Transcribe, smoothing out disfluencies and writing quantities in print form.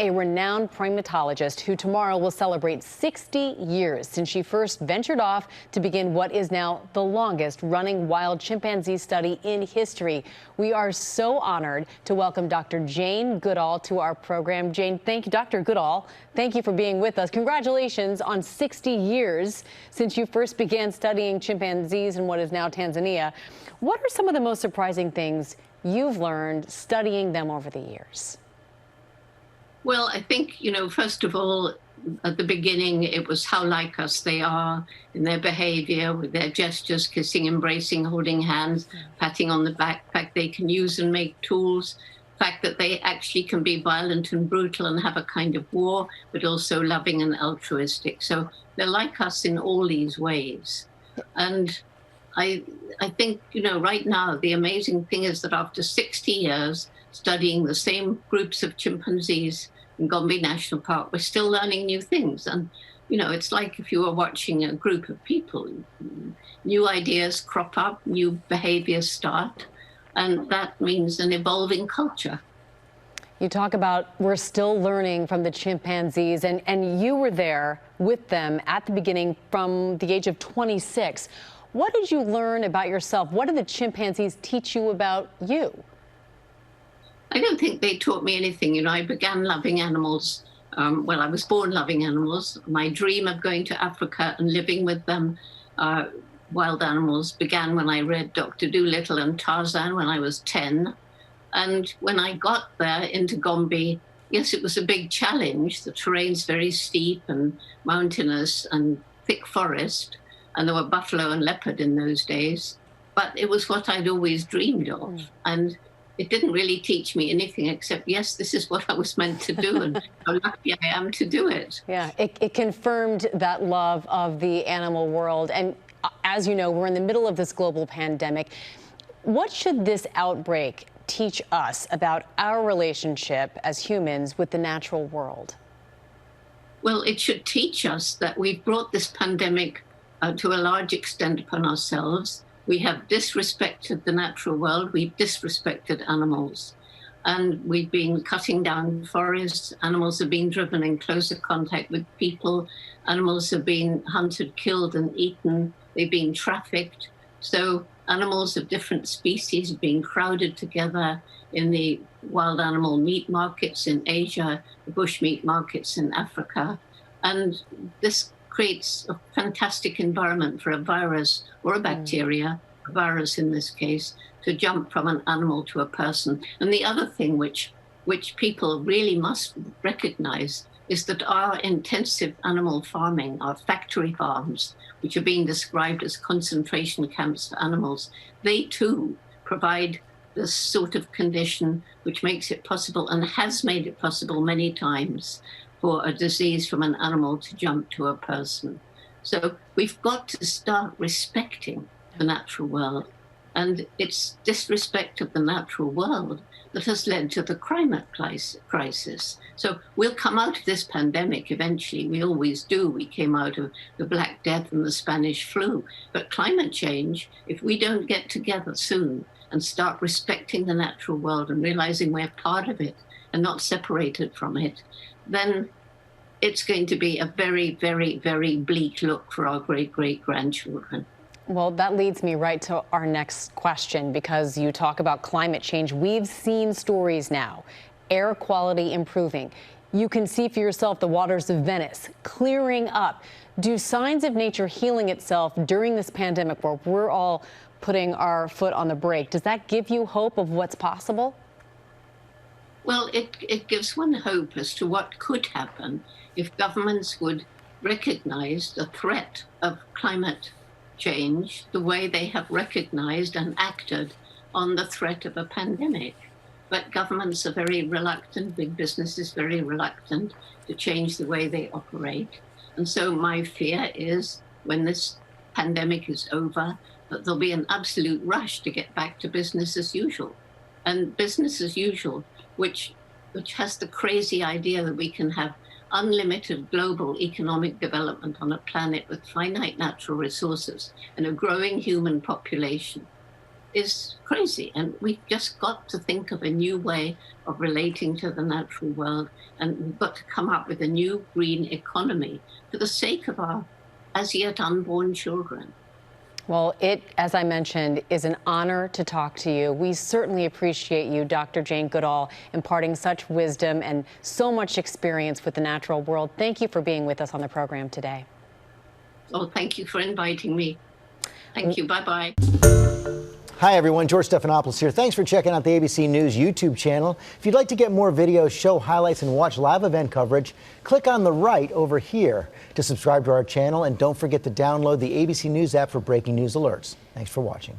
a renowned primatologist who tomorrow will celebrate 60 years since she first ventured off to begin what is now the longest running wild chimpanzee study in history. We are so honored to welcome Dr. Jane Goodall to our program. Jane, thank you, Dr. Goodall. Thank you for being with us. Congratulations on 60 years since you first began studying chimpanzees in what is now Tanzania. What are some of the most surprising things you've learned studying them over the years? Well, I think, first of all, at the beginning, it was how like us they are in their behavior, with their gestures, kissing, embracing, holding hands, patting on the back, fact they can use and make tools, fact that they actually can be violent and brutal and have a kind of war, but also loving and altruistic. So they're like us in all these ways. And I think, right now, the amazing thing is that after 60 years studying the same groups of chimpanzees in Gombe National Park, we're still learning new things. And, it's like if you were watching a group of people, new ideas crop up, new behaviors start, and that means an evolving culture. You talk about we're still learning from the chimpanzees, and you were there with them at the beginning from the age of 26. What did you learn about yourself? What did the chimpanzees teach you about you? I don't think they taught me anything. I began loving animals. I was born loving animals. My dream of going to Africa and living with them, wild animals, began when I read Dr. Dolittle and Tarzan when I was 10. And when I got there into Gombe, yes, it was a big challenge. The terrain's very steep and mountainous and thick forest. And there were buffalo and leopard in those days. But it was what I'd always dreamed of. And it didn't really teach me anything except, yes, this is what I was meant to do. And how lucky I am to do it. Yeah, it confirmed that love of the animal world. And as you know, we're in the middle of this global pandemic. What should this outbreak teach us about our relationship as humans with the natural world? Well, it should teach us that we've brought this pandemic to a large extent upon ourselves. We have disrespected the natural world. We've disrespected animals. And we've been cutting down forests. Animals have been driven in closer contact with people. Animals have been hunted, killed, and eaten. They've been trafficked. So animals of different species have been crowded together in the wild animal meat markets in Asia, the bush meat markets in Africa. And this creates a fantastic environment for a virus or a bacteria, a virus in this case, to jump from an animal to a person. And the other thing which people really must recognize is that our intensive animal farming, our factory farms, which are being described as concentration camps for animals, they too provide this sort of condition which makes it possible and has made it possible many times for a disease from an animal to jump to a person. So we've got to start respecting the natural world. And it's disrespect of the natural world that has led to the climate crisis. So we'll come out of this pandemic eventually. We always do. We came out of the Black Death and the Spanish flu. But climate change, if we don't get together soon and start respecting the natural world and realizing we're part of it and not separated from it, then it's going to be a very, very, very bleak look for our great-great-grandchildren. Well, that leads me right to our next question, because you talk about climate change. We've seen stories now, air quality improving. You can see for yourself the waters of Venice clearing up. Do signs of nature healing itself during this pandemic where we're all putting our foot on the brake, does that give you hope of what's possible? Well, it gives one hope as to what could happen if governments would recognize the threat of climate change the way they have recognized and acted on the threat of a pandemic. But governments are very reluctant, big business is very reluctant to change the way they operate. And so my fear is when this pandemic is over, that there'll be an absolute rush to get back to business as usual. And business as usual, which has the crazy idea that we can have unlimited global economic development on a planet with finite natural resources and a growing human population. is crazy. And we've just got to think of a new way of relating to the natural world. And we've got to come up with a new green economy for the sake of our as yet unborn children. Well, it, as I mentioned, is an honor to talk to you. We certainly appreciate you, Dr. Jane Goodall, imparting such wisdom and so much experience with the natural world. Thank you for being with us on the program today. Oh, thank you for inviting me. Thank you. Bye-bye. Hi, everyone. George Stephanopoulos here. Thanks for checking out the ABC News YouTube channel. If you'd like to get more videos, show highlights, and watch live event coverage, click on the right over here to subscribe to our channel. And don't forget to download the ABC News app for breaking news alerts. Thanks for watching.